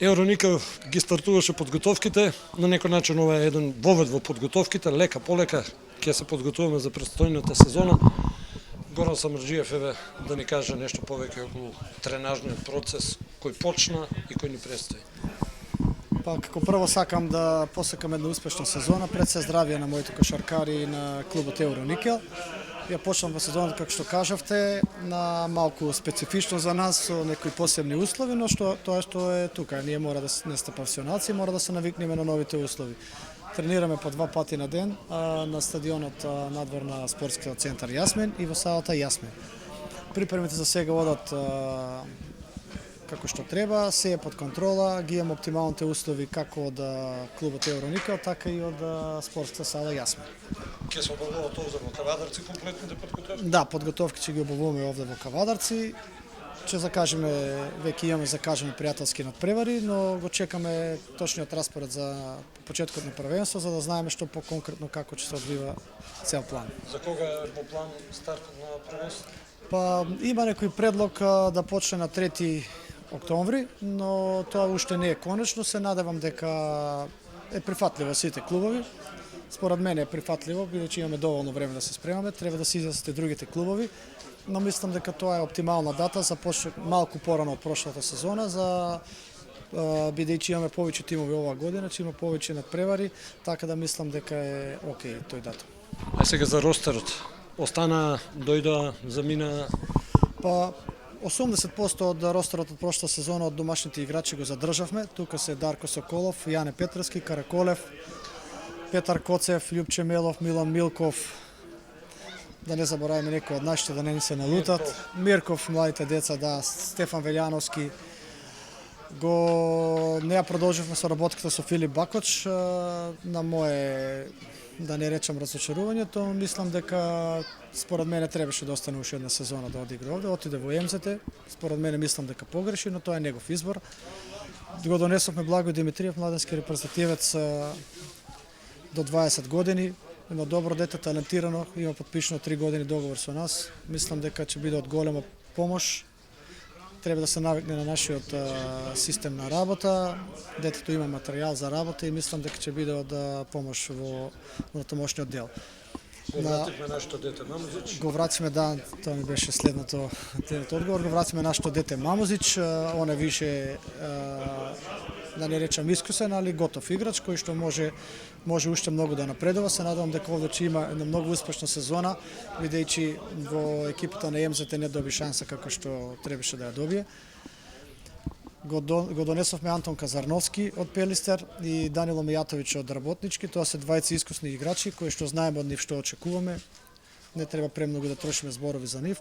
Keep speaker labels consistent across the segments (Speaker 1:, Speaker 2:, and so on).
Speaker 1: Евроника ги стартуваше подготовките, на некој начин ова е еден вовед во подготовките, лека полека ќе се подготуваме за престојната сезона. Горан Самарџиев да ни каже нешто повеќе околу тренажниот процес кој почна и кој ни предстои.
Speaker 2: Па како прво сакам да посакам една успешна сезона, пред се здравје на моите кошаркари и на клубот Евроникел. Ја почнам во сезоната, како што кажавте, на малку специфично за нас, со некои посебни услови, но тоа што е тука. Ние мора да не сте професионалци, мора да се навикнеме на новите услови. Тренираме по 2 пати на ден на стадионот надвор на спортскиот центар Јасмин и во салата Јасмин. Припремите за сега одат како што треба, се е под контрола, ги имам оптималните услови како од клубот Евроникел, така и од спортската сала Јасмин.
Speaker 1: Ке се обавуваат овде во Кавадарци комплетните подготовки?
Speaker 2: Да, подготовки ќе ги обавуваме овде во Кавадарци. Ќе закажеме, веќе имаме закажани пријателски надпревари, но го чекаме точниот распоред за почеткот на првенство, за да знаеме што по-конкретно како ќе се одвива цел план.
Speaker 1: За кога е по план стартот на првенството?
Speaker 2: Па има некој предлог да почне на 3 октомври, но тоа уште не е конечно. Се надевам дека е прифатливо сите клубови. Според мене е прифатливо, бидејќи имаме доволно време да се спремаме, треба да се изјаснат другите клубови, но мислам дека тоа е оптимална дата за малку порано од прошлата сезона, за бидејќи имаме повеќе тимови оваа година, че има повеќе надпревари, така да мислам дека е окей тој датум.
Speaker 1: А сега за ростерот. Остана, дојда, замина?
Speaker 2: Па 80% од ростерот од прошлата сезона од домашните играчи го задржавме. Тука се Дарко Соколов, Јане Петровски, Караколев, Петар Коцев, Љупче Мелов, Милан Милков, да не забораваме некои од нашите, да не ни се налутат. Мирков, младите деца, да, Стефан Велјановски. Не ја продолживме со работката со Филип Бакоч, на мое, да не речам разочарувањето, мислам дека според мене требаше да остане уште една сезона да одигра овде, отиде во МЗТ, според мене мислам дека погреши, но тоа е негов избор. Го донесовме Благој Димитриев, младенски репрезентативец до 20 години, едно добро дете, талентирано, има подпишано 3 години договор со нас. Мислам дека ќе биде од голема помош. Треба да се навикне на нашиот систем на работа. Детето има материјал за работа и мислам дека ќе биде од помош во тамошниот дел.
Speaker 1: Го вративме нашето дете Мамузич.
Speaker 2: Го вратиме, да, тоа ми беше следното одговор. Го вратиме нашето дете Мамузич. Он е више, да не речам искусен, али готов играч кој што може уште многу да напредува. Се надевам дека овде ќе има една многу успешна сезона, бидејќи во екипата на МЗТ не доби шанса како што требаше да ја добие. Го донесовме Антон Казарновски од Пелистер и Данило Мијатовиќ од Работнички. Тоа се двајца искусни играчи кои што знаеме од нив што очекуваме. Не треба премногу да трошиме зборови за нив.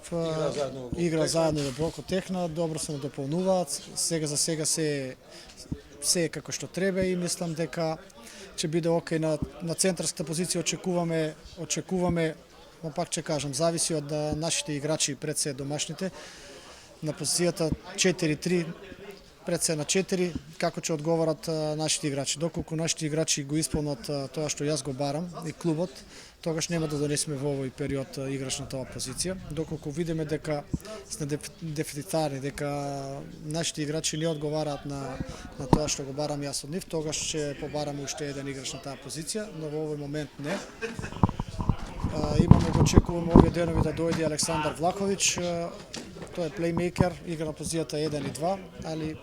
Speaker 2: Игра заедно во Блоко Техна, добро се надополнуваат. Сега за сега се е како што треба и мислам дека ќе биде окей на центарската позиција. Очекуваме, но пак ќе кажам, зависи од нашите играчи пред се домашните. На позицијата 4-3 пред се на 4, како ќе одговорат нашите играчи. Доколку нашите играчи го исполнат тоа што јас го барам и клубот, тогаш нема да донесеме во овој период играч на тоа позиција. Доколку видиме дека сме дефицитарни, дека нашите играчи не одговараат на тоа што го барам јас од нив, тогаш ќе побараме уште еден играч на таа позиција, но во овој момент не. Имаме го очекуваме овие денови да дојде Александар Влаховиќ. Тој е плеймейкер, игра на позицијата 1 и 2, али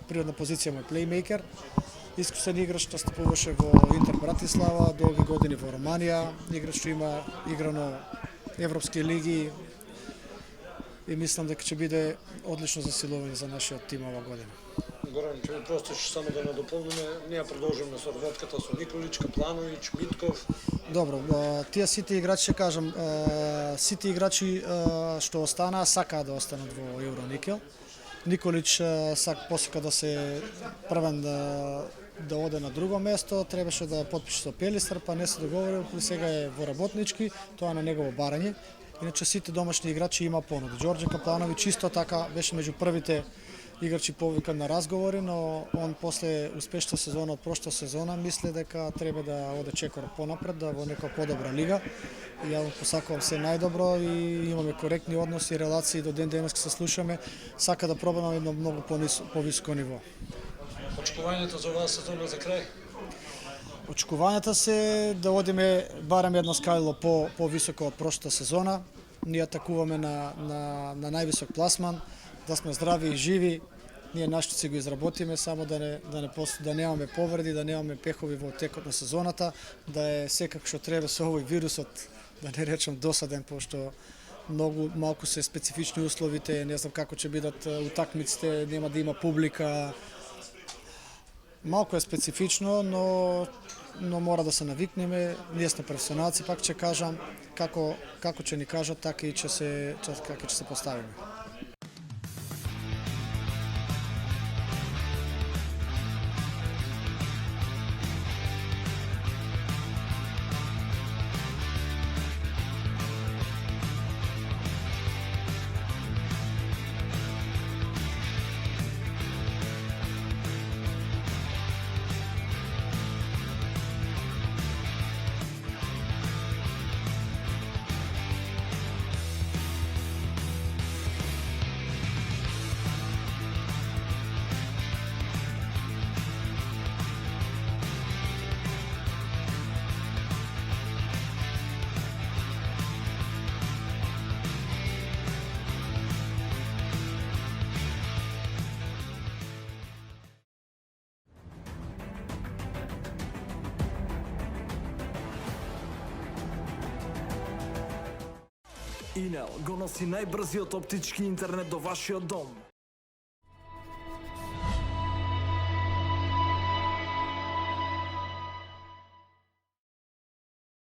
Speaker 2: природна позиција му е плеймейкер. Искусен играч што стапуваше во Интер Братислава, долги години во Романија, играч што има играно европски лиги и мислам дека ќе биде одлично засилување за нашиот тим ова година.
Speaker 1: Горан, ќе ми простиш само да надополниме, ние продолжиме со работката со Николич, Каплановиќ, Митков.
Speaker 2: Добро, тие сите играчи, ќе кажам, сите играчи што останаа сакаат да останат во Евроникел. Николич посака да се првен да оде на друго место, требаше да потпише со Пелистер, па не се договорил, сега е во Работнички, тоа е на негово барање. Иначе сите домашни играчи има понуди. Ѓорѓе Каплановиќ чисто така беше меѓу првите играчи повикан на разговори, но он после успешната сезона од прошлата сезона мисли дека треба да оде чекор понапред, да во некоја подобра лига. И ја му посакувам се најдобро и имаме коректни односи и релации, до ден денеска се слушаме, сака да пробаме на едно многу повисоко ниво.
Speaker 1: Очекувањето за оваа сезона за крај?
Speaker 2: Очекувањата се да одиме барем едно скалило по-високо од прошлата сезона. Ние атакуваме на највисок пласман, да сме здрави и живи. Ние нашто си го изработиме, само да немаме повреди, да немаме пехови во текот на сезоната, да е секак што треба со овој вирусот, да не речам досаден, пошто многу малку се специфични условите, не знам како ќе бидат утакмиците, нема да има публика. Малку е специфично, но мора да се навикнеме. Ние сме професионалци, пак ќе кажам, како ќе ни кажат, така и ќе се поставиме.
Speaker 3: Инел го носи најбрзиот оптички интернет до вашиот дом.